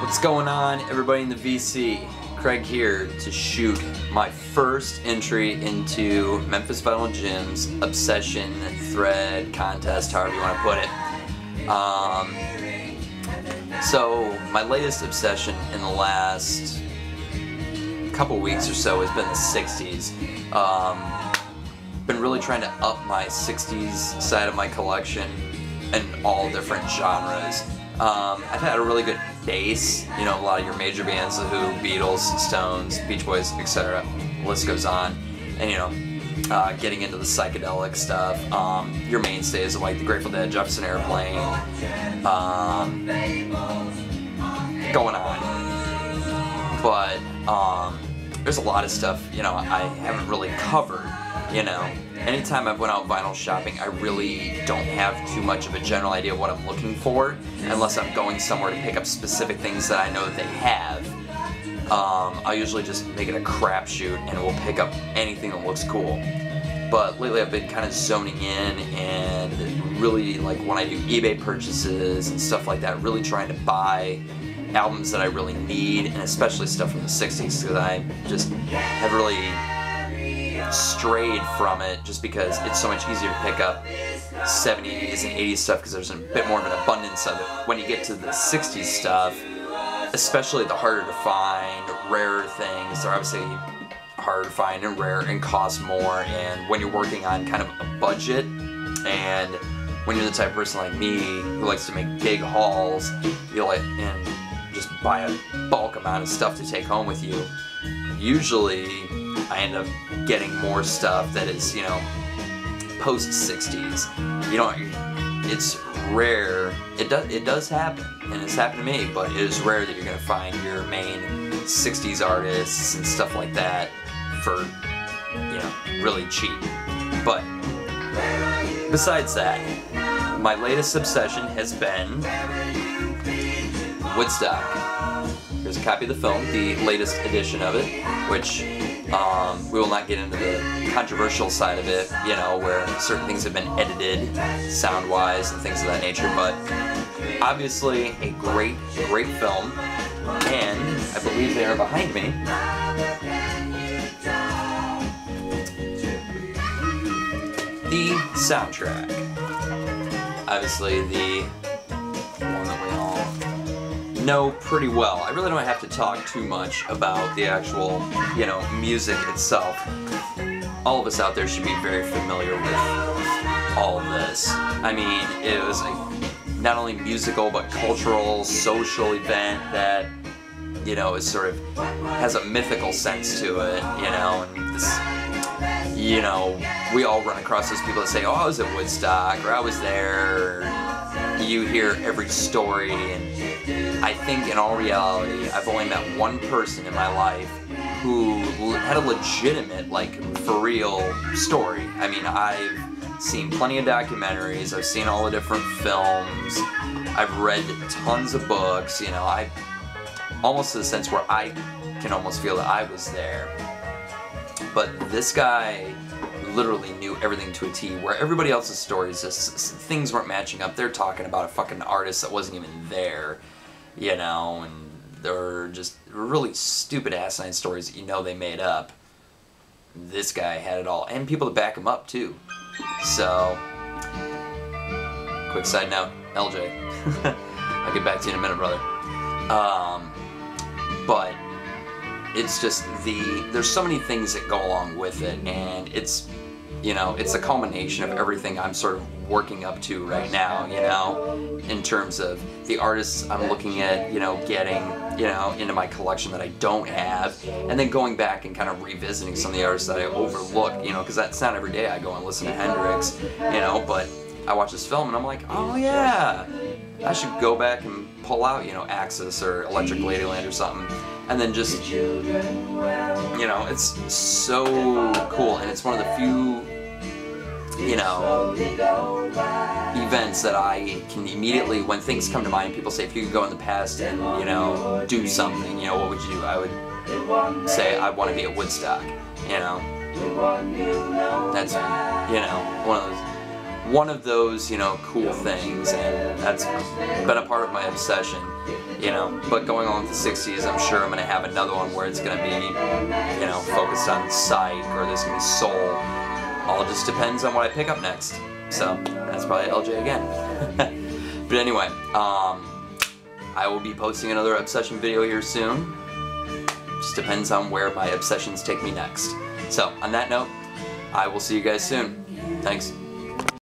What's going on, everybody in the VC? Craig here to shoot my first entry into Memphis Vital Gym's Obsession Thread Contest, however you want to put it. So my latest obsession in the last couple weeks or so has been the 60s. Been really trying to up my 60s side of my collection in all different genres. I've had a really good base, you know, a lot of your major bands, The Who, Beatles, Stones, Beach Boys, etc. The list goes on. And, you know, getting into the psychedelic stuff, your mainstays like the Grateful Dead, Jefferson Airplane, going on. But there's a lot of stuff, you know, I haven't really covered, you know. Anytime I've went out vinyl shopping, I really don't have too much of a general idea of what I'm looking for, unless I'm going somewhere to pick up specific things that I know that they have. I'll usually just make it a crapshoot and we'll pick up anything that looks cool. But lately I've been kind of zoning in and really, like, when I do eBay purchases and stuff like that, really trying to buy albums that I really need, and especially stuff from the 60s, because I just have really strayed from it just because it's so much easier to pick up 70s and 80s stuff because there's a bit more of an abundance of it. When you get to the 60s stuff, especially the harder to find, rarer things, they're obviously harder to find and rare and cost more, and when you're working on kind of a budget, and when you're the type of person like me who likes to make big hauls, you'll and just buy a bulk amount of stuff to take home with you, usually I end up getting more stuff that is, you know, post-60s. You know, it's rare. It does happen, and it's happened to me, but it is rare that you're going to find your main 60s artists and stuff like that for, you know, really cheap. But besides that, my latest obsession has been Woodstock. Here's a copy of the film, the latest edition of it, which we will not get into the controversial side of it, you know, where certain things have been edited sound-wise and things of that nature, but obviously a great film, and I believe they are behind me. The soundtrack. Obviously the one that we all know pretty well. I really don't have to talk too much about the actual, you know, music itself. All of us out there should be very familiar with all of this. I mean, it was a not only musical but cultural, social event that, you know, is sort of has a mythical sense to it, you know, and this, you know, we all run across those people that say, oh, I was at Woodstock, or I was there, or you hear every story, and I think in all reality, I've only met one person in my life who had a legitimate, like, for real story. I mean, I've seen plenty of documentaries, I've seen all the different films, I've read tons of books, you know, I almost to the sense where I can almost feel that I was there. But this guy literally knew everything to a T, where everybody else's stories, just things weren't matching up. They're talking about a fucking artist that wasn't even there, you know, and they're just really stupid asinine stories that you know they made up. This guy had it all, and people to back him up too. So, quick side note, LJ. I'll get back to you in a minute, brother. But it's just there's so many things that go along with it, and it's, you know, it's a culmination of everything I'm sort of working up to right now, you know, in terms of the artists I'm looking at, you know, getting, you know, into my collection that I don't have, and then going back and kind of revisiting some of the artists that I overlook, you know, because that's not every day I go and listen to Hendrix, you know, but I watch this film and I'm like, oh yeah, I should go back and pull out, you know, Axis or Electric Ladyland or something, and then just, you know, it's so cool, and it's one of the few, you know, events that I can immediately, when things come to mind, people say, if you could go in the past and, you know, do something, you know, what would you do? I would say, I want to be at Woodstock, you know. That's, you know, one of those, you know, cool things, and that's been a part of my obsession. you know. But going on with the 60s, I'm sure I'm gonna have another one where it's gonna be, you know, focused on psych, or there's gonna be soul. All just depends on what I pick up next. So that's probably LJ again. But anyway, I will be posting another obsession video here soon. Just depends on where my obsessions take me next. So on that note, I will see you guys soon. Thanks.